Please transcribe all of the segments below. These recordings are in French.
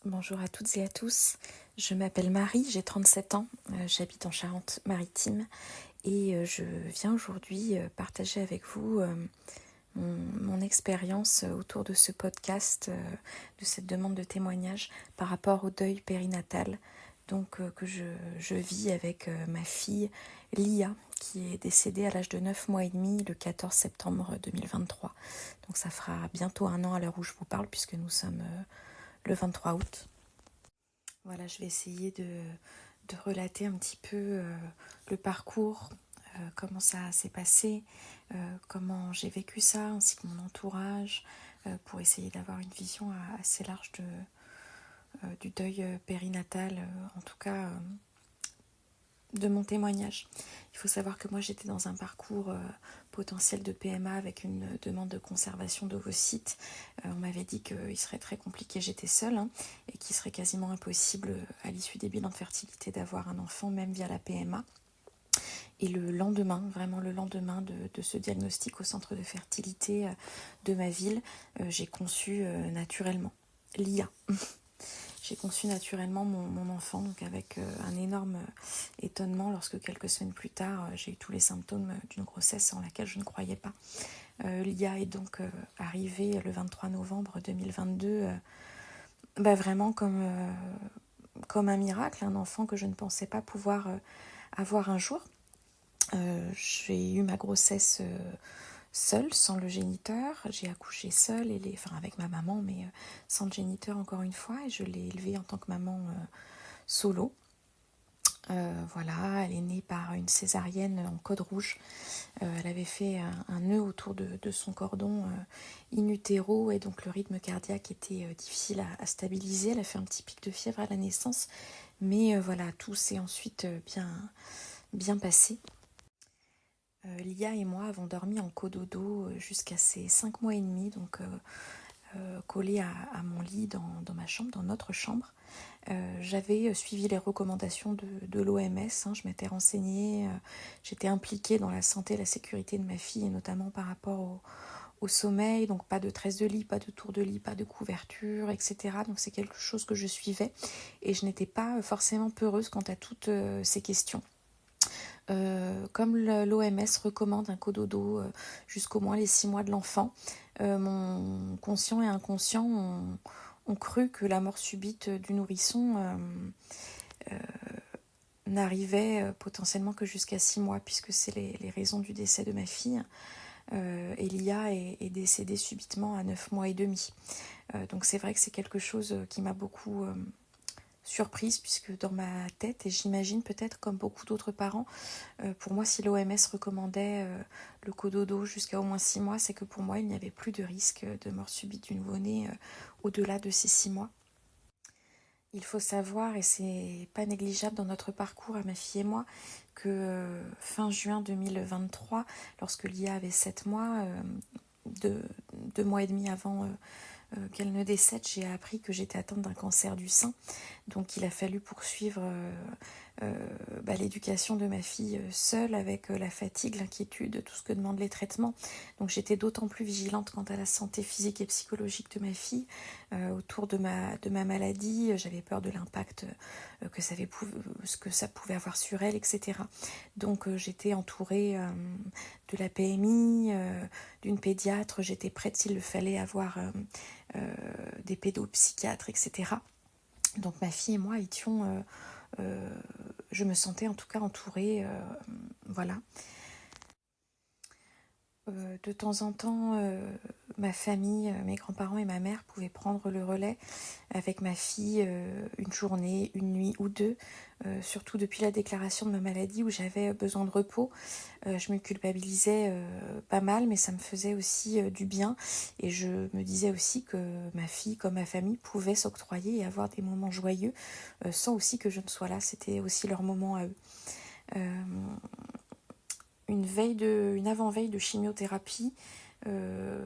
Bonjour à toutes et à tous, je m'appelle Marie, j'ai 37 ans, j'habite en Charente-Maritime et je viens aujourd'hui partager avec vous mon expérience autour de ce podcast, de cette demande de témoignage par rapport au deuil périnatal que je vis avec ma fille Lia qui est décédée à l'âge de 9 mois et demi le 14 septembre 2023. Donc ça fera bientôt un an à l'heure où je vous parle puisque nous sommes le 23 août. Voilà, je vais essayer de relater un petit peu le parcours, comment ça s'est passé, comment j'ai vécu ça, ainsi que mon entourage, pour essayer d'avoir une vision assez large du deuil périnatal, en tout cas de mon témoignage. Il faut savoir que moi j'étais dans un parcours potentiel de PMA avec une demande de conservation d'ovocytes. On m'avait dit qu'il serait très compliqué, j'étais seule, et qu'il serait quasiment impossible à l'issue des bilans de fertilité d'avoir un enfant, même via la PMA. Et le lendemain, vraiment le lendemain de ce diagnostic au centre de fertilité de ma ville, j'ai conçu naturellement Lia. J'ai conçu naturellement mon enfant, donc avec un énorme étonnement lorsque quelques semaines plus tard, j'ai eu tous les symptômes d'une grossesse en laquelle je ne croyais pas. Lia est donc arrivée le 23 novembre 2022, vraiment comme un miracle, un enfant que je ne pensais pas pouvoir avoir un jour. J'ai eu ma grossesse seule, sans le géniteur. J'ai accouché seule, avec ma maman, mais sans le géniteur encore une fois. Et je l'ai élevée en tant que maman solo. Voilà, elle est née par une césarienne en code rouge. Elle avait fait un nœud autour de son cordon in utero et donc le rythme cardiaque était difficile à stabiliser. Elle a fait un petit pic de fièvre à la naissance, mais voilà, tout s'est ensuite bien passé. Lia et moi avons dormi en cododo jusqu'à ses 5 mois et demi, donc collés à mon lit dans ma chambre, dans notre chambre. J'avais suivi les recommandations de l'OMS, je m'étais renseignée, j'étais impliquée dans la santé et la sécurité de ma fille, et notamment par rapport au sommeil, donc pas de tresse de lit, pas de tour de lit, pas de couverture, etc. Donc c'est quelque chose que je suivais et je n'étais pas forcément peureuse quant à toutes ces questions. Comme l'OMS recommande un cododo jusqu'au moins les 6 mois de l'enfant, mon conscient et inconscient ont cru que la mort subite du nourrisson n'arrivait potentiellement que jusqu'à 6 mois, puisque c'est les raisons du décès de ma fille. Elia est décédée subitement à 9 mois et demi. Donc c'est vrai que c'est quelque chose qui m'a beaucoup surprise, puisque dans ma tête, et j'imagine peut-être comme beaucoup d'autres parents, pour moi, si l'OMS recommandait le cododo jusqu'à au moins 6 mois, c'est que pour moi, il n'y avait plus de risque de mort subite du nouveau-né au-delà de ces 6 mois. Il faut savoir, et c'est pas négligeable dans notre parcours à ma fille et moi, que fin juin 2023, lorsque Lia avait 7 mois, 2 mois et demi avant qu'elle ne décède, j'ai appris que j'étais atteinte d'un cancer du sein. Donc il a fallu poursuivre l'éducation de ma fille seule avec la fatigue, l'inquiétude, tout ce que demandent les traitements. Donc j'étais d'autant plus vigilante quant à la santé physique et psychologique de ma fille. Autour de ma maladie, j'avais peur de l'impact ce que ça pouvait avoir sur elle, etc. Donc j'étais entourée de la PMI, d'une pédiatre, j'étais prête s'il le fallait avoir des pédopsychiatres, etc. Donc ma fille et moi étions, je me sentais en tout cas entourée, voilà. De temps en temps, ma famille, mes grands-parents et ma mère pouvaient prendre le relais avec ma fille une journée, une nuit ou deux, surtout depuis la déclaration de ma maladie où j'avais besoin de repos. Je me culpabilisais pas mal, mais ça me faisait aussi du bien. Et je me disais aussi que ma fille, comme ma famille, pouvait s'octroyer et avoir des moments joyeux sans aussi que je ne sois là. C'était aussi leur moment à eux. Une avant-veille de chimiothérapie, le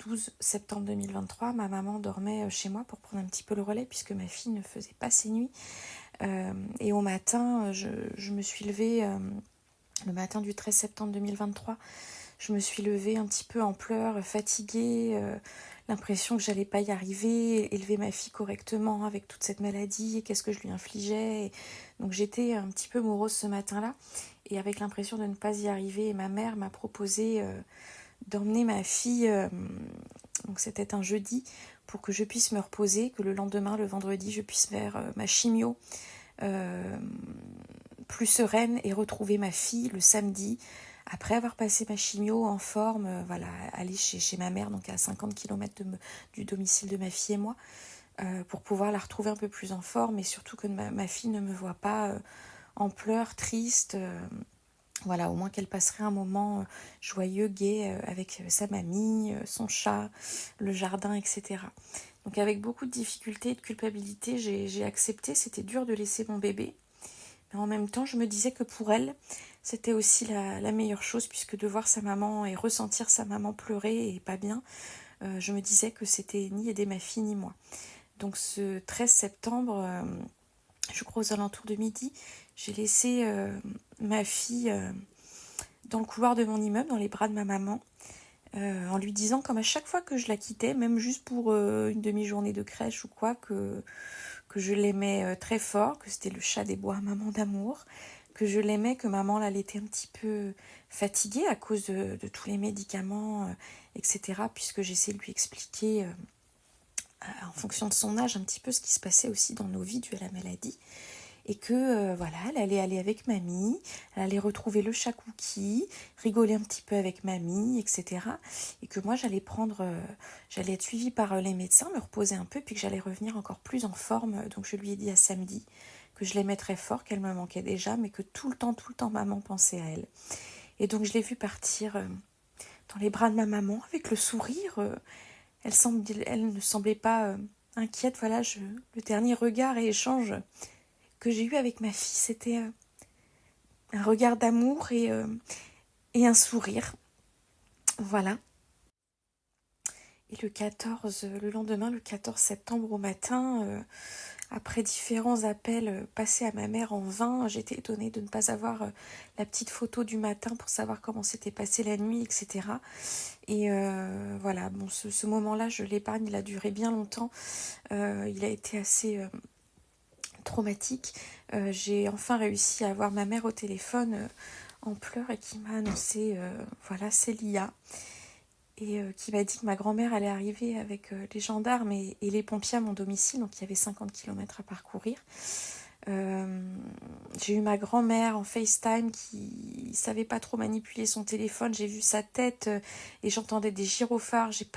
12 septembre 2023, ma maman dormait chez moi pour prendre un petit peu le relais puisque ma fille ne faisait pas ses nuits. Et au matin, je me suis levée, le matin du 13 septembre 2023, je me suis levée un petit peu en pleurs, fatiguée, l'impression que j'allais pas y arriver, élever ma fille correctement avec toute cette maladie, et qu'est-ce que je lui infligeais. Donc j'étais un petit peu morose ce matin-là, et avec l'impression de ne pas y arriver. Et ma mère m'a proposé d'emmener ma fille, donc c'était un jeudi, pour que je puisse me reposer, que le lendemain, le vendredi, je puisse faire ma chimio plus sereine et retrouver ma fille le samedi, après avoir passé ma chimio en forme, voilà, aller chez ma mère, donc à 50 km du domicile de ma fille et moi, pour pouvoir la retrouver un peu plus en forme, et surtout que ma fille ne me voit pas en pleurs, triste, voilà, au moins qu'elle passerait un moment joyeux, gai, avec sa mamie, son chat, le jardin, etc. Donc avec beaucoup de difficultés et de culpabilité, j'ai accepté. C'était dur de laisser mon bébé, mais en même temps, je me disais que pour elle, c'était aussi la meilleure chose, puisque de voir sa maman et ressentir sa maman pleurer et pas bien, je me disais que c'était ni aider ma fille ni moi. Donc ce 13 septembre, je crois aux alentours de midi, j'ai laissé ma fille dans le couloir de mon immeuble, dans les bras de ma maman, en lui disant, comme à chaque fois que je la quittais, même juste pour une demi-journée de crèche ou quoi, que je l'aimais très fort, que c'était le chat des bois, maman d'amour, que je l'aimais, que maman là, elle était un petit peu fatiguée à cause de tous les médicaments, etc. Puisque j'essaie de lui expliquer, en fonction de son âge, un petit peu ce qui se passait aussi dans nos vies dû à la maladie. Et que voilà, elle allait aller avec mamie, elle allait retrouver le chat Cookie, rigoler un petit peu avec mamie, etc. Et que moi j'allais j'allais être suivie par les médecins, me reposer un peu, puis que j'allais revenir encore plus en forme. Donc je lui ai dit à samedi que je l'aimais très fort, qu'elle me manquait déjà, mais que tout le temps, maman pensait à elle. Et donc je l'ai vue partir dans les bras de ma maman avec le sourire. Elle ne semblait pas inquiète. Voilà, le dernier regard et échange que j'ai eu avec ma fille, c'était un regard d'amour et un sourire. Voilà. Et le lendemain, le 14 septembre au matin, après différents appels passés à ma mère en vain, j'étais étonnée de ne pas avoir la petite photo du matin pour savoir comment s'était passée la nuit, etc. Et voilà, bon, ce moment-là, je l'épargne, il a duré bien longtemps. Il a été assez traumatique. J'ai enfin réussi à avoir ma mère au téléphone en pleurs, et qui m'a annoncé, voilà, c'est l'IA, et qui m'a dit que ma grand-mère allait arriver avec les gendarmes et les pompiers à mon domicile, donc il y avait 50 km à parcourir. J'ai eu ma grand-mère en FaceTime qui savait pas trop manipuler son téléphone. J'ai vu sa tête et j'entendais des gyrophares. J'ai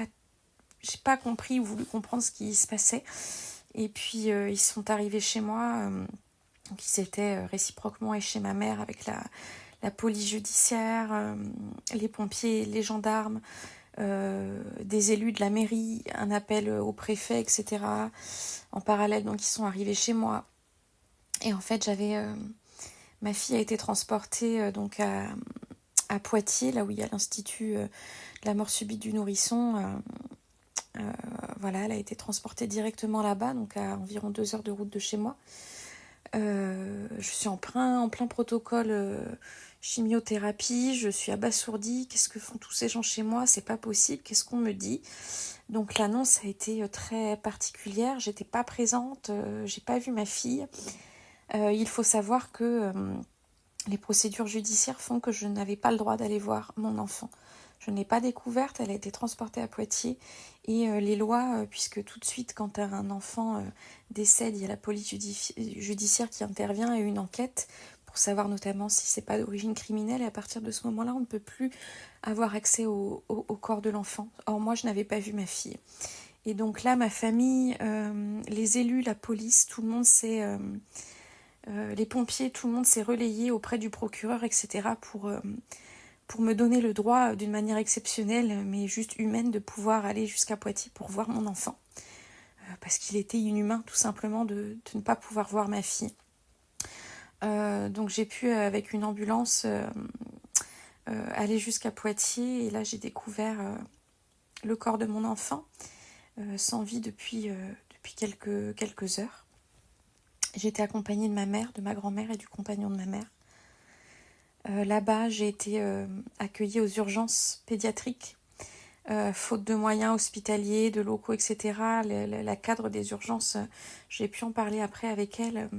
pas compris ou voulu comprendre ce qui se passait. Et puis ils sont arrivés chez moi. Donc ils étaient réciproquement et chez ma mère avec la police judiciaire, les pompiers, les gendarmes, des élus de la mairie, un appel au préfet, etc. En parallèle, donc ils sont arrivés chez moi. Et en fait, ma fille a été transportée donc à Poitiers, là où il y a l'Institut de la mort subite du nourrisson. Voilà, elle a été transportée directement là-bas, donc à environ 2 heures de route de chez moi. Je suis en plein protocole chimiothérapie, je suis abasourdie. Qu'est-ce que font tous ces gens chez moi? C'est pas possible, qu'est-ce qu'on me dit? Donc l'annonce a été très particulière, j'étais pas présente, j'ai pas vu ma fille. Il faut savoir que les procédures judiciaires font que je n'avais pas le droit d'aller voir mon enfant. Je ne l'ai pas découverte, elle a été transportée à Poitiers, et les lois, puisque tout de suite quand un enfant décède, il y a la police judiciaire qui intervient et une enquête pour savoir notamment si c'est pas d'origine criminelle, et à partir de ce moment-là, on ne peut plus avoir accès au corps de l'enfant. Or moi, je n'avais pas vu ma fille. Et donc là, ma famille, les élus, la police, tout le monde s'est... les pompiers, tout le monde s'est relayé auprès du procureur, etc. pour me donner le droit, d'une manière exceptionnelle, mais juste humaine, de pouvoir aller jusqu'à Poitiers pour voir mon enfant. Parce qu'il était inhumain, tout simplement, de ne pas pouvoir voir ma fille. Donc j'ai pu, avec une ambulance, aller jusqu'à Poitiers, et là j'ai découvert le corps de mon enfant, sans vie depuis quelques heures. J'étais accompagnée de ma mère, de ma grand-mère et du compagnon de ma mère. Là-bas, j'ai été accueillie aux urgences pédiatriques faute de moyens hospitaliers, de locaux, etc. La cadre des urgences, j'ai pu en parler après avec elle.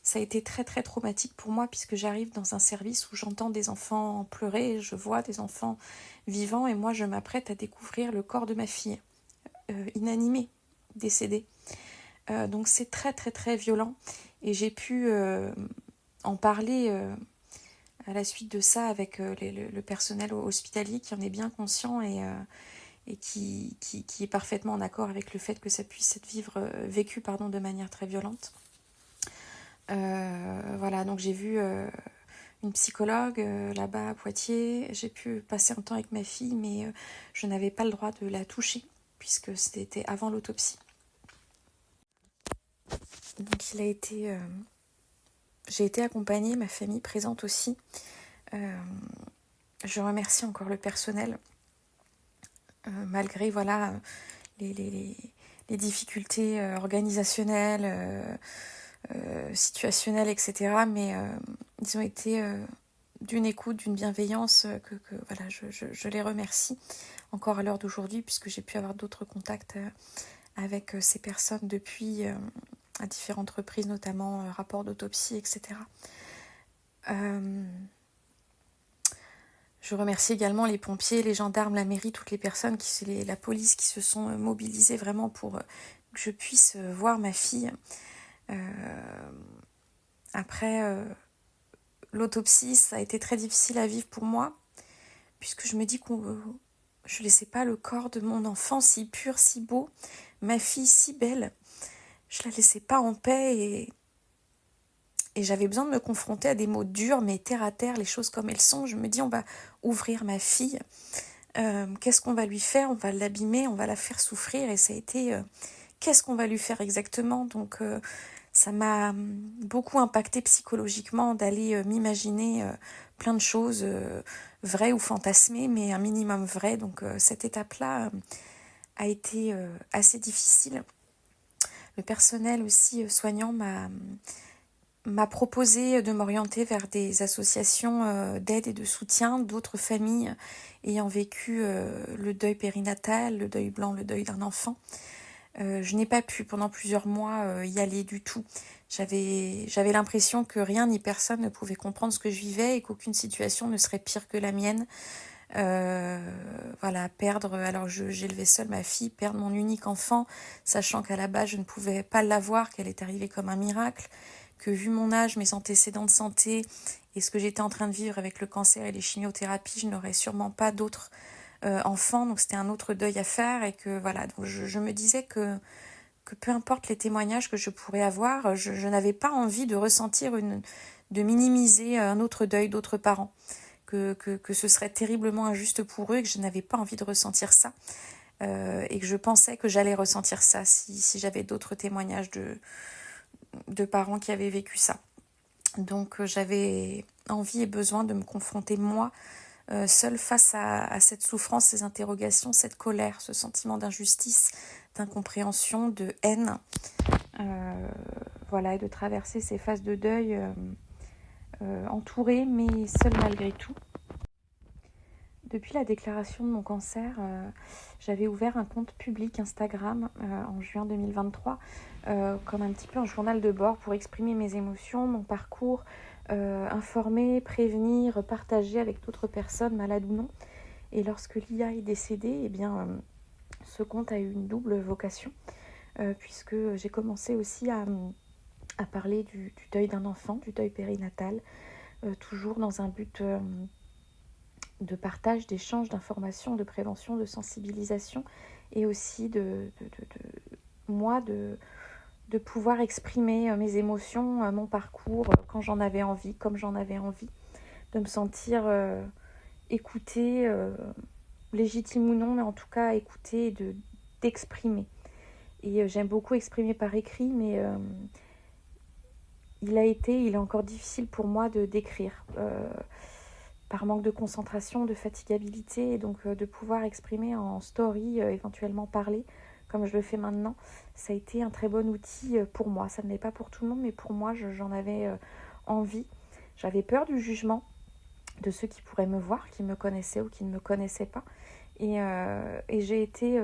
Ça a été très très traumatique pour moi puisque j'arrive dans un service où j'entends des enfants pleurer, je vois des enfants vivants et moi je m'apprête à découvrir le corps de ma fille, inanimé, décédé. Donc c'est très très très violent et j'ai pu en parler à la suite de ça avec le personnel hospitalier qui en est bien conscient et qui est parfaitement en accord avec le fait que ça puisse être vécu de manière très violente. Voilà, donc j'ai vu une psychologue là-bas à Poitiers. J'ai pu passer un temps avec ma fille, mais je n'avais pas le droit de la toucher puisque c'était avant l'autopsie. Donc j'ai été accompagnée, ma famille présente aussi. Je remercie encore le personnel, malgré les difficultés organisationnelles, situationnelles, etc. Mais ils ont été d'une écoute, d'une bienveillance que voilà, je les remercie encore à l'heure d'aujourd'hui puisque j'ai pu avoir d'autres contacts avec ces personnes depuis à différentes reprises, notamment rapport d'autopsie, etc. Je remercie également les pompiers, les gendarmes, la mairie, toutes les personnes, la police qui se sont mobilisées vraiment pour que je puisse voir ma fille. Après l'autopsie, ça a été très difficile à vivre pour moi, puisque je me dis je ne laissais pas le corps de mon enfant si pur, si beau, ma fille si belle. Je la laissais pas en paix et j'avais besoin de me confronter à des mots durs, mais terre à terre, les choses comme elles sont. Je me dis, on va ouvrir ma fille. Qu'est-ce qu'on va lui faire? On va l'abîmer, on va la faire souffrir. Et ça a été, qu'est-ce qu'on va lui faire exactement? Donc, ça m'a beaucoup impacté psychologiquement d'aller m'imaginer plein de choses vraies ou fantasmées, mais un minimum vrai. Donc, cette étape-là a été assez difficile. Le personnel aussi soignant m'a proposé de m'orienter vers des associations d'aide et de soutien d'autres familles ayant vécu le deuil périnatal, le deuil blanc, le deuil d'un enfant. Je n'ai pas pu pendant plusieurs mois y aller du tout. J'avais l'impression que rien ni personne ne pouvait comprendre ce que je vivais et qu'aucune situation ne serait pire que la mienne. Voilà, perdre, alors j'élevais seule ma fille, perdre mon unique enfant, sachant qu'à la base je ne pouvais pas l'avoir, qu'elle est arrivée comme un miracle, que vu mon âge, mes antécédents de santé et ce que j'étais en train de vivre avec le cancer et les chimiothérapies, je n'aurais sûrement pas d'autres enfants, donc c'était un autre deuil à faire et que voilà, donc je me disais que peu importe les témoignages que je pourrais avoir, je n'avais pas envie de ressentir de minimiser un autre deuil d'autres parents. Que ce serait terriblement injuste pour eux et que je n'avais pas envie de ressentir ça. Et que je pensais que j'allais ressentir ça si j'avais d'autres témoignages de parents qui avaient vécu ça. Donc j'avais envie et besoin de me confronter moi, seule face à cette souffrance, ces interrogations, cette colère, ce sentiment d'injustice, d'incompréhension, de haine. Voilà, et de traverser ces phases de deuil entourée mais seule malgré tout. Depuis la déclaration de mon cancer, j'avais ouvert un compte public Instagram en juin 2023 comme un petit peu un journal de bord pour exprimer mes émotions, mon parcours, informer, prévenir, partager avec d'autres personnes, malades ou non. Et lorsque Lia est décédée, eh bien, ce compte a eu une double vocation puisque j'ai commencé aussi à parler du deuil d'un enfant, du deuil périnatal, toujours dans un but de partage, d'échange, d'informations, de prévention, de sensibilisation et aussi de pouvoir exprimer mes émotions, mon parcours quand j'en avais envie, comme j'en avais envie, de me sentir écoutée, légitime ou non, mais en tout cas écoutée et d'exprimer. Et j'aime beaucoup exprimer par écrit, mais il est encore difficile pour moi de d'écrire. Par manque de concentration, de fatigabilité, et donc de pouvoir exprimer en story, éventuellement parler, comme je le fais maintenant, ça a été un très bon outil pour moi. Ça ne l'est pas pour tout le monde, mais pour moi, j'en avais envie. J'avais peur du jugement de ceux qui pourraient me voir, qui me connaissaient ou qui ne me connaissaient pas. Et j'ai été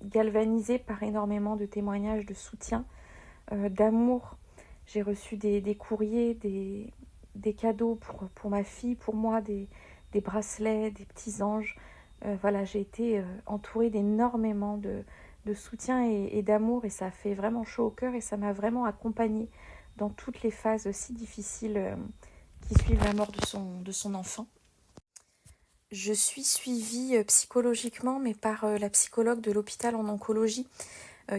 galvanisée par énormément de témoignages de soutien, d'amour. J'ai reçu des courriers, des cadeaux pour ma fille, pour moi, des bracelets, des petits anges. Voilà, j'ai été entourée d'énormément de soutien et d'amour, et ça a fait vraiment chaud au cœur et ça m'a vraiment accompagnée dans toutes les phases si difficiles qui suivent la mort de son enfant. Je suis suivie psychologiquement, mais par la psychologue de l'hôpital en oncologie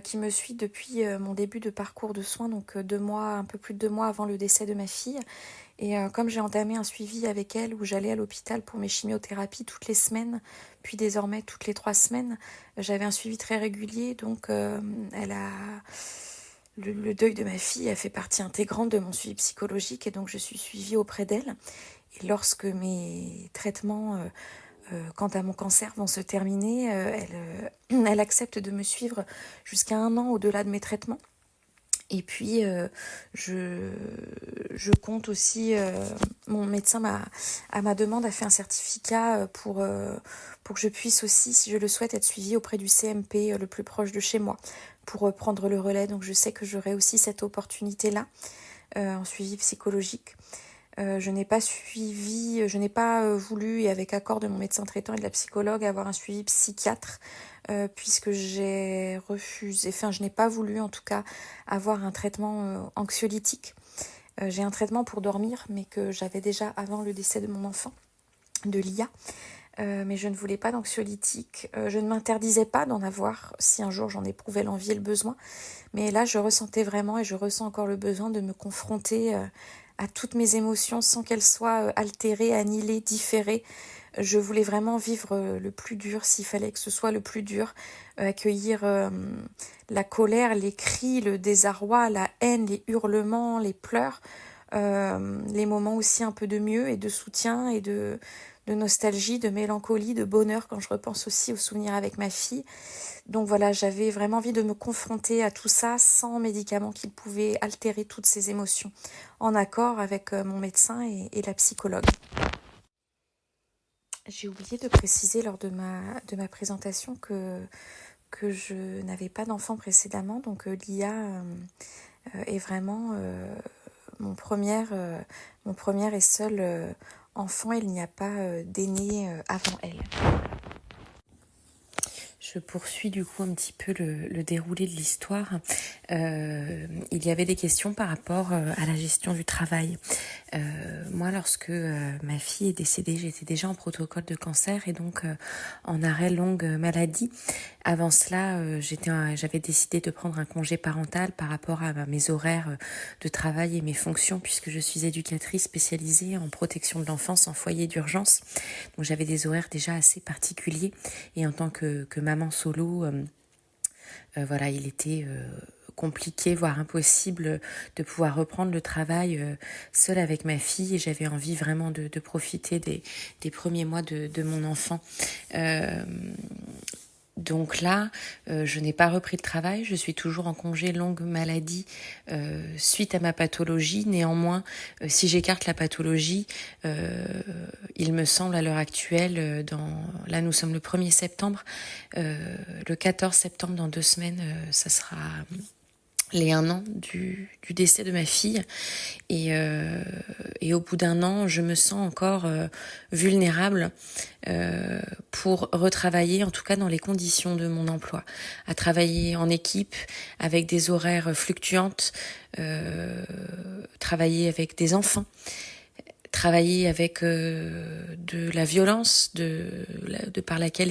qui me suit depuis mon début de parcours de soins, donc un peu plus de 2 mois avant le décès de ma fille. Et comme j'ai entamé un suivi avec elle où j'allais à l'hôpital pour mes chimiothérapies toutes les semaines, puis désormais toutes les 3 semaines, j'avais un suivi très régulier, donc le deuil de ma fille a fait partie intégrante de mon suivi psychologique et donc je suis suivie auprès d'elle. Et lorsque mes traitements quant à mon cancer vont se terminer, elle accepte de me suivre jusqu'à 1 an au-delà de mes traitements. Et puis, je compte aussi, mon médecin à ma demande a fait un certificat pour que je puisse aussi, si je le souhaite, être suivie auprès du CMP le plus proche de chez moi pour prendre le relais. Donc je sais que j'aurai aussi cette opportunité-là en suivi psychologique. Je n'ai pas voulu, et avec accord de mon médecin traitant et de la psychologue, avoir un suivi psychiatre, puisque je n'ai pas voulu en tout cas avoir un traitement anxiolytique. J'ai un traitement pour dormir, mais que j'avais déjà avant le décès de mon enfant, de l'IA. Mais je ne voulais pas d'anxiolytique. Je ne m'interdisais pas d'en avoir si un jour j'en éprouvais l'envie et le besoin. Mais là, je ressentais vraiment et je ressens encore le besoin de me confronter à toutes mes émotions sans qu'elles soient altérées, annihilées, différées. Je voulais vraiment vivre le plus dur, s'il fallait que ce soit le plus dur, accueillir la colère, les cris, le désarroi, la haine, les hurlements, les pleurs, les moments aussi un peu de mieux et de soutien et de nostalgie, de mélancolie, de bonheur quand je repense aussi aux souvenirs avec ma fille. Donc voilà, j'avais vraiment envie de me confronter à tout ça sans médicaments qui pouvaient altérer toutes ces émotions, en accord avec mon médecin et la psychologue. J'ai oublié de préciser lors de ma présentation que je n'avais pas d'enfant précédemment, donc l'IA est vraiment mon premier et seul enfant. Il n'y a pas d'aîné avant elle. Je poursuis du coup un petit peu le déroulé de l'histoire. Il y avait des questions par rapport à la gestion du travail. Moi, lorsque ma fille est décédée, j'étais déjà en protocole de cancer et donc en arrêt longue maladie. Avant cela, j'avais décidé de prendre un congé parental par rapport à mes horaires de travail et mes fonctions, puisque je suis éducatrice spécialisée en protection de l'enfance en foyer d'urgence. Donc j'avais des horaires déjà assez particuliers et en tant que maman solo, voilà, il était compliqué, voire impossible de pouvoir reprendre le travail seule avec ma fille, et j'avais envie vraiment de profiter des premiers mois de mon enfant. Donc là, je n'ai pas repris de travail, je suis toujours en congé longue maladie suite à ma pathologie. Néanmoins, si j'écarte la pathologie, il me semble à l'heure actuelle, là nous sommes le 1er septembre, le 14 septembre, dans 2 semaines, ça sera les 1 an du décès de ma fille, et au bout d'1 an, je me sens encore vulnérable pour retravailler, en tout cas dans les conditions de mon emploi, à travailler en équipe avec des horaires fluctuantes, travailler avec des enfants, travailler avec de la violence, de par laquelle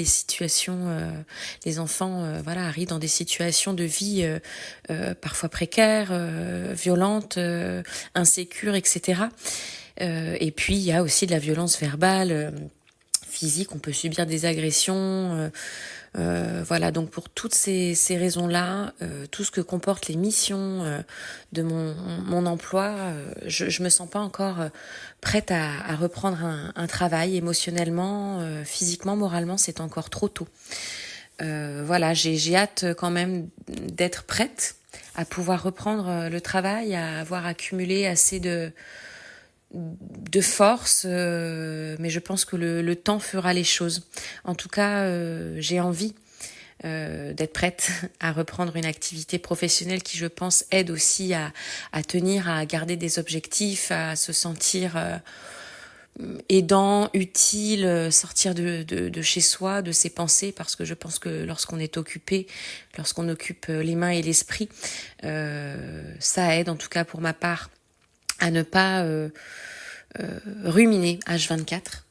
les enfants arrivent dans des situations de vie parfois précaires, violentes, insécures, etc. Et puis il y a aussi de la violence verbale, physique, on peut subir des agressions. Voilà, donc pour toutes ces raisons-là, tout ce que comportent les missions de mon emploi, je me sens pas encore prête à reprendre un travail émotionnellement, physiquement, moralement, c'est encore trop tôt. Voilà, j'ai hâte quand même d'être prête à pouvoir reprendre le travail, à avoir accumulé assez de force, mais je pense que le temps fera les choses. En tout cas, j'ai envie d'être prête à reprendre une activité professionnelle qui, je pense, aide aussi à tenir, à garder des objectifs, à se sentir aidant, utile, sortir de chez soi, de ses pensées, parce que je pense que lorsqu'on est occupé, lorsqu'on occupe les mains et l'esprit, ça aide, en tout cas pour ma part, à ne pas ruminer H24.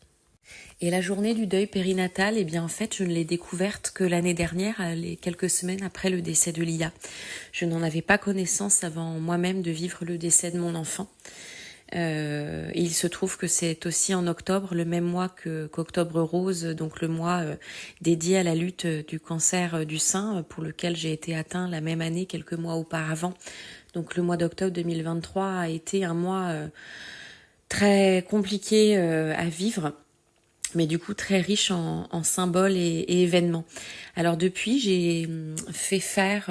Et la journée du deuil périnatal, eh bien en fait, je ne l'ai découverte que l'année dernière, les quelques semaines après le décès de Lia. Je n'en avais pas connaissance avant moi-même de vivre le décès de mon enfant. Et il se trouve que c'est aussi en octobre, le même mois qu'Octobre Rose, donc le mois dédié à la lutte du cancer du sein, pour lequel j'ai été atteint la même année, quelques mois auparavant. Donc le mois d'octobre 2023 a été un mois très compliqué à vivre, mais du coup très riche en symboles et événements. Alors depuis, j'ai fait faire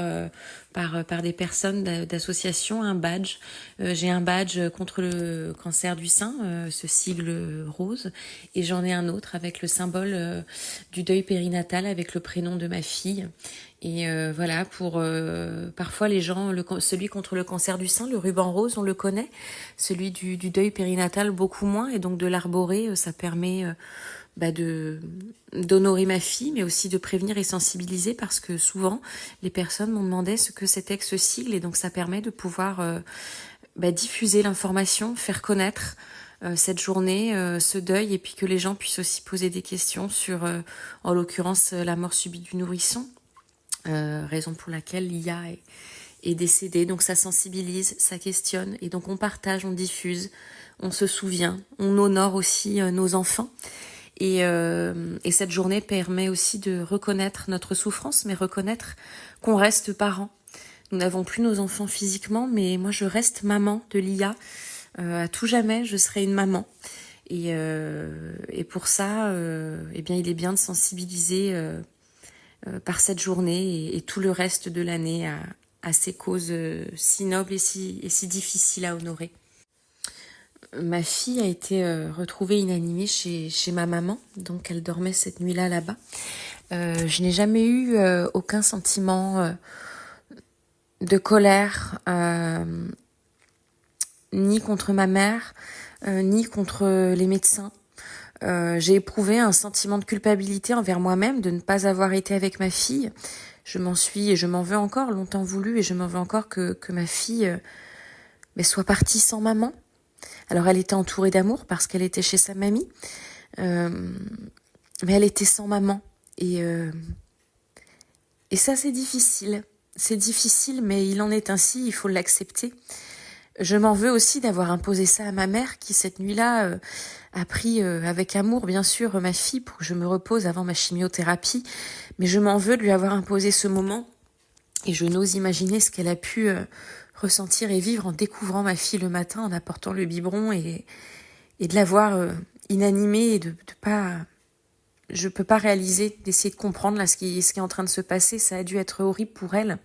par des personnes d'associations un badge. J'ai un badge contre le cancer du sein, ce sigle rose, et j'en ai un autre avec le symbole du deuil périnatal, avec le prénom de ma fille. Et voilà, pour parfois les gens, celui contre le cancer du sein, le ruban rose, on le connaît. Celui du deuil périnatal, beaucoup moins. Et donc de l'arborer, ça permet d'honorer ma fille, mais aussi de prévenir et sensibiliser, parce que souvent les personnes m'ont demandé ce que c'était que ce sigle, et donc ça permet de pouvoir diffuser l'information, faire connaître cette journée, ce deuil, et puis que les gens puissent aussi poser des questions sur, en l'occurrence, la mort subite du nourrisson, raison pour laquelle Lia est décédée. Donc ça sensibilise, ça questionne, et donc on partage, on diffuse, on se souvient, on honore aussi nos enfants. Et cette journée permet aussi de reconnaître notre souffrance, mais reconnaître qu'on reste parents. Nous n'avons plus nos enfants physiquement, mais moi je reste maman de Lia. À tout jamais, je serai une maman. Et pour ça, eh bien, il est bien de sensibiliser par cette journée et tout le reste de l'année à ces causes si nobles et si difficiles à honorer. Ma fille a été retrouvée inanimée chez ma maman, donc elle dormait cette nuit-là là-bas. Je n'ai jamais eu aucun sentiment de colère, ni contre ma mère, ni contre les médecins. J'ai éprouvé un sentiment de culpabilité envers moi-même de ne pas avoir été avec ma fille. Je m'en suis, et je m'en veux encore, longtemps voulu, et je m'en veux encore que ma fille soit partie sans maman. Alors elle était entourée d'amour parce qu'elle était chez sa mamie, mais elle était sans maman. Et ça c'est difficile. C'est difficile, mais il en est ainsi, il faut l'accepter. Je m'en veux aussi d'avoir imposé ça à ma mère qui, cette nuit-là, a pris avec amour, bien sûr, ma fille pour que je me repose avant ma chimiothérapie. Mais je m'en veux de lui avoir imposé ce moment. Et je n'ose imaginer ce qu'elle a pu ressentir et vivre en découvrant ma fille le matin, en apportant le biberon et de la voir inanimée et de pas... Je peux pas réaliser, d'essayer de comprendre là ce qui est en train de se passer. Ça a dû être horrible pour elle.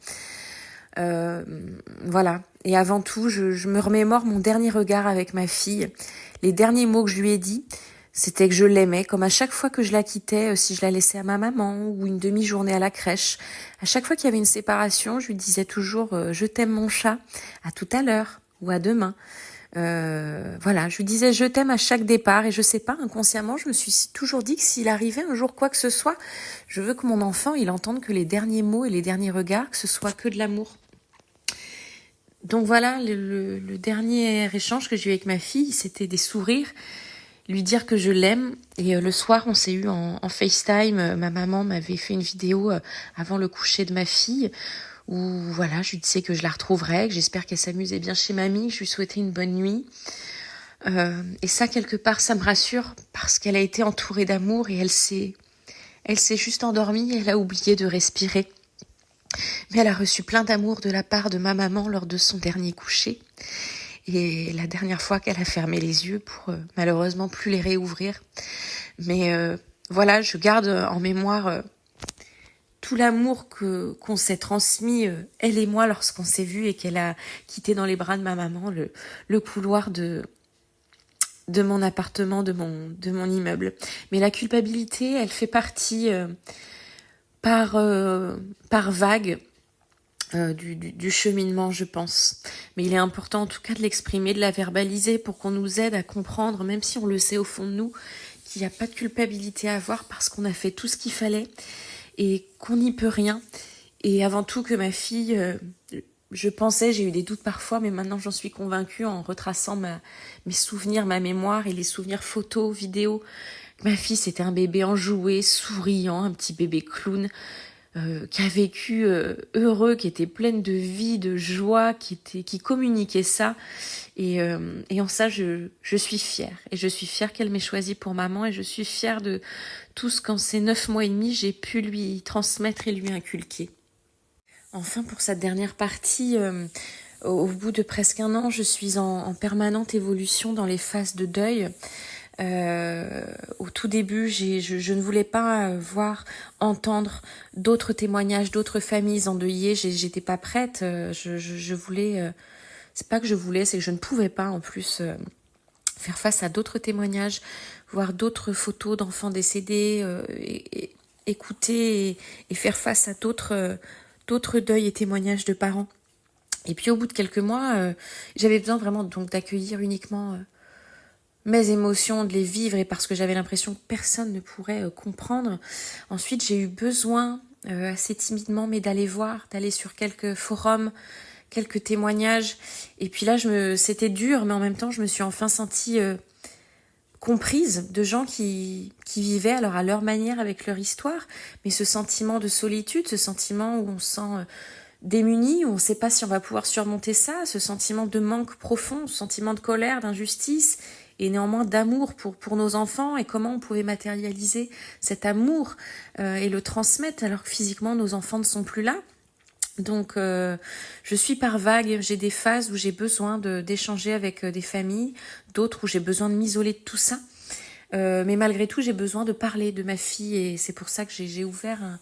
Voilà. Et avant tout, je me remémore mon dernier regard avec ma fille. Les derniers mots que je lui ai dit, c'était que je l'aimais, comme à chaque fois que je la quittais, si je la laissais à ma maman ou une demi-journée à la crèche. À chaque fois qu'il y avait une séparation, je lui disais toujours je t'aime mon chat, à tout à l'heure ou à demain. Voilà, je lui disais je t'aime à chaque départ, et je sais pas, inconsciemment, je me suis toujours dit que s'il arrivait un jour quoi que ce soit, je veux que mon enfant, il entende que les derniers mots et les derniers regards, que ce soit que de l'amour. Donc voilà, le dernier échange que j'ai eu avec ma fille, c'était des sourires, lui dire que je l'aime. Et le soir, on s'est eu en FaceTime. Ma maman m'avait fait une vidéo avant le coucher de ma fille, où voilà, je lui disais que je la retrouverais, que j'espère qu'elle s'amusait bien chez mamie, que je lui souhaitais une bonne nuit. Et ça, quelque part, ça me rassure, parce qu'elle a été entourée d'amour et elle s'est juste endormie, elle a oublié de respirer. Mais elle a reçu plein d'amour de la part de ma maman lors de son dernier coucher. Et la dernière fois qu'elle a fermé les yeux pour malheureusement plus les réouvrir. Mais voilà, je garde en mémoire tout l'amour qu'on s'est transmis, elle et moi, lorsqu'on s'est vus et qu'elle a quitté dans les bras de ma maman le couloir de de mon appartement, de mon immeuble. Mais la culpabilité, elle fait partie par vague du cheminement, je pense. Mais il est important en tout cas de l'exprimer, de la verbaliser pour qu'on nous aide à comprendre, même si on le sait au fond de nous, qu'il n'y a pas de culpabilité à avoir parce qu'on a fait tout ce qu'il fallait et qu'on n'y peut rien. Et avant tout que ma fille, je pensais, j'ai eu des doutes parfois, mais maintenant j'en suis convaincue en retraçant mes souvenirs, ma mémoire et les souvenirs photos, vidéos. Ma fille, c'était un bébé enjoué, souriant, un petit bébé clown, qui a vécu heureux, qui était pleine de vie, de joie, qui communiquait ça. Et en ça, je suis fière. Et je suis fière qu'elle m'ait choisie pour maman. Et je suis fière de tout ce qu'en ces 9 mois et demi, j'ai pu lui transmettre et lui inculquer. Enfin, pour cette dernière partie, au bout de presque 1 an, je suis en permanente évolution dans les phases de deuil. Au tout début, je ne voulais pas entendre d'autres témoignages, d'autres familles endeuillées. J'étais pas prête. Je voulais. C'est pas que je voulais, c'est que je ne pouvais pas en plus faire face à d'autres témoignages, voir d'autres photos d'enfants décédés, et écouter et faire face à d'autres deuils et témoignages de parents. Et puis au bout de quelques mois, j'avais besoin vraiment donc d'accueillir uniquement mes émotions, de les vivre, et parce que j'avais l'impression que personne ne pourrait comprendre. Ensuite, j'ai eu besoin, assez timidement, mais d'aller sur quelques forums, quelques témoignages. Et puis là, c'était dur, mais en même temps, je me suis enfin sentie comprise de gens qui vivaient alors à leur manière avec leur histoire, mais ce sentiment de solitude, ce sentiment où on se sent démuni, où on ne sait pas si on va pouvoir surmonter ça, ce sentiment de manque profond, ce sentiment de colère, d'injustice, et néanmoins d'amour pour nos enfants, et comment on pouvait matérialiser cet amour et le transmettre alors que physiquement nos enfants ne sont plus là. Donc je suis par vague, j'ai des phases où j'ai besoin d'échanger avec des familles, d'autres où j'ai besoin de m'isoler de tout ça. Mais malgré tout, j'ai besoin de parler de ma fille, et c'est pour ça que j'ai ouvert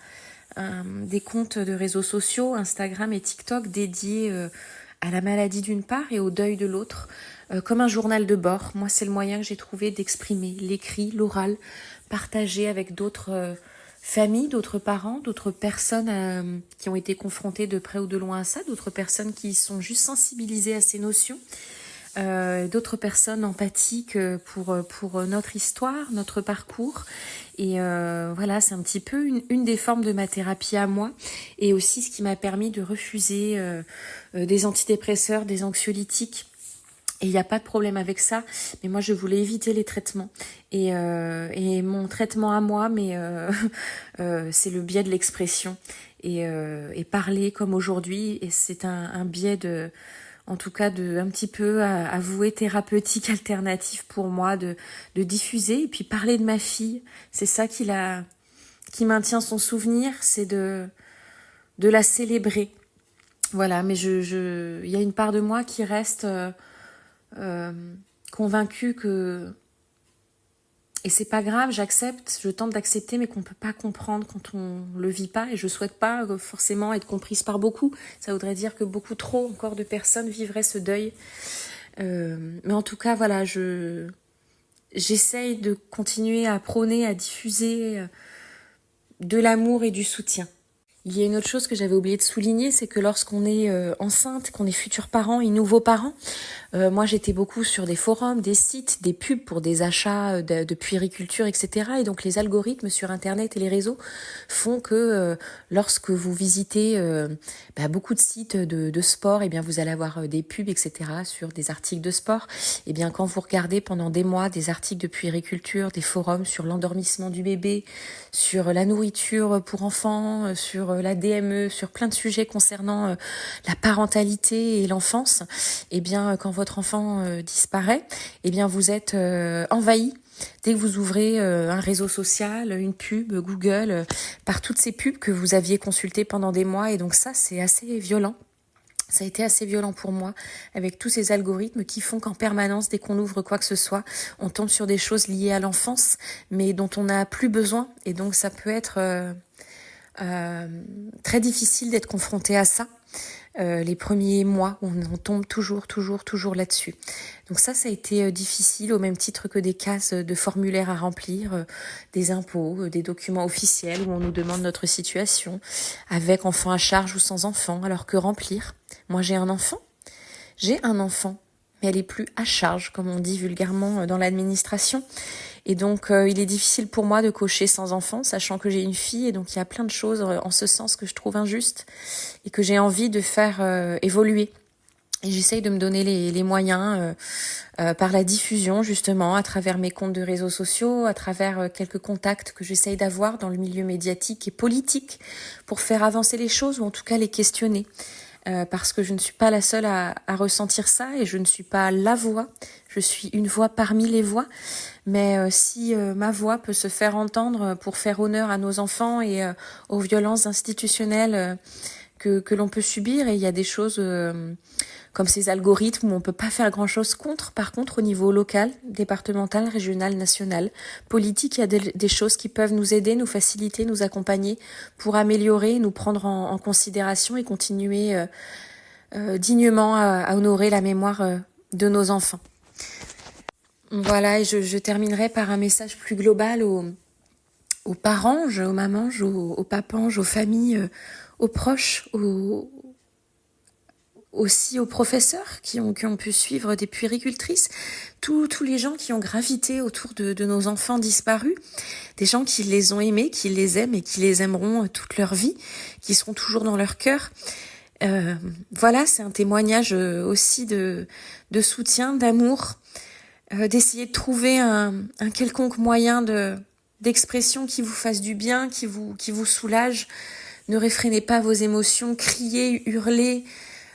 des comptes de réseaux sociaux, Instagram et TikTok, dédiés à la maladie d'une part et au deuil de l'autre, comme un journal de bord. Moi, c'est le moyen que j'ai trouvé d'exprimer l'écrit, l'oral, partagé avec d'autres familles, d'autres parents, d'autres personnes qui ont été confrontées de près ou de loin à ça, d'autres personnes qui sont juste sensibilisées à ces notions, d'autres personnes empathiques pour notre histoire, notre parcours. Et voilà, c'est un petit peu une des formes de ma thérapie à moi, et aussi ce qui m'a permis de refuser des antidépresseurs, des anxiolytiques. Et il n'y a pas de problème avec ça, mais moi je voulais éviter les traitements. Et mon traitement à moi, c'est le biais de l'expression, et parler comme aujourd'hui. Et c'est un biais en tout cas un petit peu avoué thérapeutique alternatif pour moi, de diffuser et puis parler de ma fille. C'est ça qui maintient son souvenir, c'est de la célébrer. Voilà, mais il y a une part de moi qui reste convaincue que, et c'est pas grave, je tente d'accepter, mais qu'on peut pas comprendre quand on le vit pas, et je souhaite pas forcément être comprise par beaucoup. Ça voudrait dire que beaucoup trop encore de personnes vivraient ce deuil. Mais en tout cas, voilà, j'essaye de continuer à prôner, à diffuser de l'amour et du soutien. Il y a une autre chose que j'avais oublié de souligner, c'est que lorsqu'on est enceinte, qu'on est futur parent et nouveau parent, moi j'étais beaucoup sur des forums, des sites, des pubs pour des achats de puériculture, etc. Et donc les algorithmes sur Internet et les réseaux font que lorsque vous visitez beaucoup de sites de sport, eh bien vous allez avoir des pubs, etc. sur des articles de sport. Et bien quand vous regardez pendant des mois des articles de puériculture, des forums sur l'endormissement du bébé, sur la nourriture pour enfants, sur la DME, sur plein de sujets concernant la parentalité et l'enfance, eh bien quand votre enfant disparaît, eh bien vous êtes envahi. Dès que vous ouvrez un réseau social, une pub, Google, par toutes ces pubs que vous aviez consultées pendant des mois. Et donc ça, c'est assez violent. Ça a été assez violent pour moi, avec tous ces algorithmes qui font qu'en permanence, dès qu'on ouvre quoi que ce soit, on tombe sur des choses liées à l'enfance, mais dont on n'a plus besoin. Et donc ça peut être Très difficile d'être confronté à ça. Les premiers mois où on tombe toujours là-dessus. Donc ça a été difficile au même titre que des cases de formulaires à remplir, des impôts, des documents officiels où on nous demande notre situation, avec enfant à charge ou sans enfant, alors que remplir. Moi j'ai un enfant, mais elle est plus à charge, comme on dit vulgairement dans l'administration. Et donc, il est difficile pour moi de cocher sans enfant, sachant que j'ai une fille. Et donc, il y a plein de choses en ce sens que je trouve injustes et que j'ai envie de faire évoluer. Et j'essaye de me donner les moyens par la diffusion, justement, à travers mes comptes de réseaux sociaux, à travers quelques contacts que j'essaye d'avoir dans le milieu médiatique et politique pour faire avancer les choses ou en tout cas les questionner. Parce que je ne suis pas la seule à ressentir ça et je ne suis pas la voix, je suis une voix parmi les voix, mais si ma voix peut se faire entendre pour faire honneur à nos enfants et aux violences institutionnelles que l'on peut subir, et il y a des choses comme ces algorithmes où on peut pas faire grand-chose contre. Par contre, au niveau local, départemental, régional, national, politique, il y a des choses qui peuvent nous aider, nous faciliter, nous accompagner pour améliorer, nous prendre en considération et continuer dignement à honorer la mémoire de nos enfants. Voilà, et je terminerai par un message plus global aux parents, aux mamans, aux papans, aux familles, aux proches, aussi aux professeurs qui ont pu suivre des puéricultrices, tous les gens qui ont gravité autour de nos enfants disparus, des gens qui les ont aimés, qui les aiment et qui les aimeront toute leur vie, qui seront toujours dans leur cœur. Voilà, c'est un témoignage aussi de soutien, d'amour, d'essayer de trouver un quelconque moyen d'expression qui vous fasse du bien, qui vous soulage. Ne réfrénez pas vos émotions, criez, hurlez,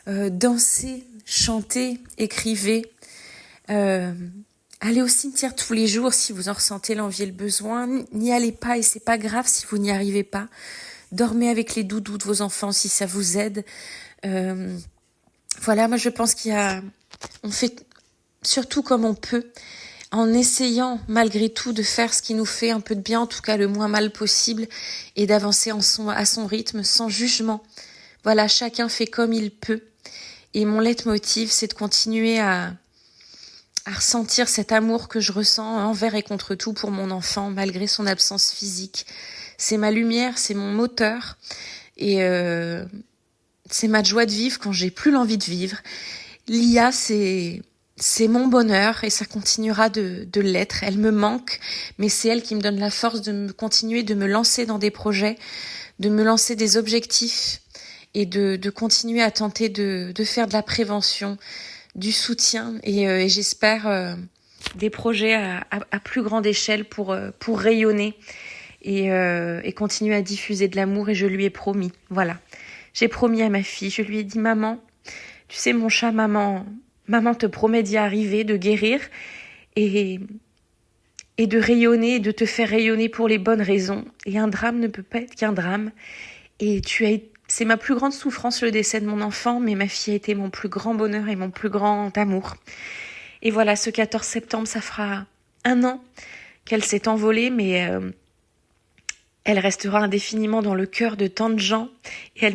dansez, chantez, écrivez. Allez au cimetière tous les jours si vous en ressentez l'envie et le besoin. N'y allez pas et c'est pas grave si vous n'y arrivez pas. Dormez avec les doudous de vos enfants si ça vous aide. Voilà, moi je pense on fait surtout comme on peut, en essayant malgré tout de faire ce qui nous fait un peu de bien, en tout cas le moins mal possible, et d'avancer à son rythme, sans jugement. Voilà, chacun fait comme il peut. Et mon leitmotiv, c'est de continuer à ressentir cet amour que je ressens envers et contre tout pour mon enfant, malgré son absence physique. C'est ma lumière, c'est mon moteur, et c'est ma joie de vivre quand j'ai plus l'envie de vivre. L'IA, c'est mon bonheur et ça continuera de l'être. Elle me manque, mais c'est elle qui me donne la force de continuer, de me lancer dans des projets, de me lancer des objectifs et de continuer à tenter de faire de la prévention, du soutien et j'espère des projets à plus grande échelle pour rayonner et continuer à diffuser de l'amour, et je lui ai promis. Voilà. J'ai promis à ma fille, je lui ai dit: maman, tu sais mon chat, maman te promet d'y arriver, de guérir et de rayonner, de te faire rayonner pour les bonnes raisons. Et un drame ne peut pas être qu'un drame. Et c'est ma plus grande souffrance, le décès de mon enfant, mais ma fille a été mon plus grand bonheur et mon plus grand amour. Et voilà, ce 14 septembre, ça fera 1 an qu'elle s'est envolée, mais elle restera indéfiniment dans le cœur de tant de gens et elle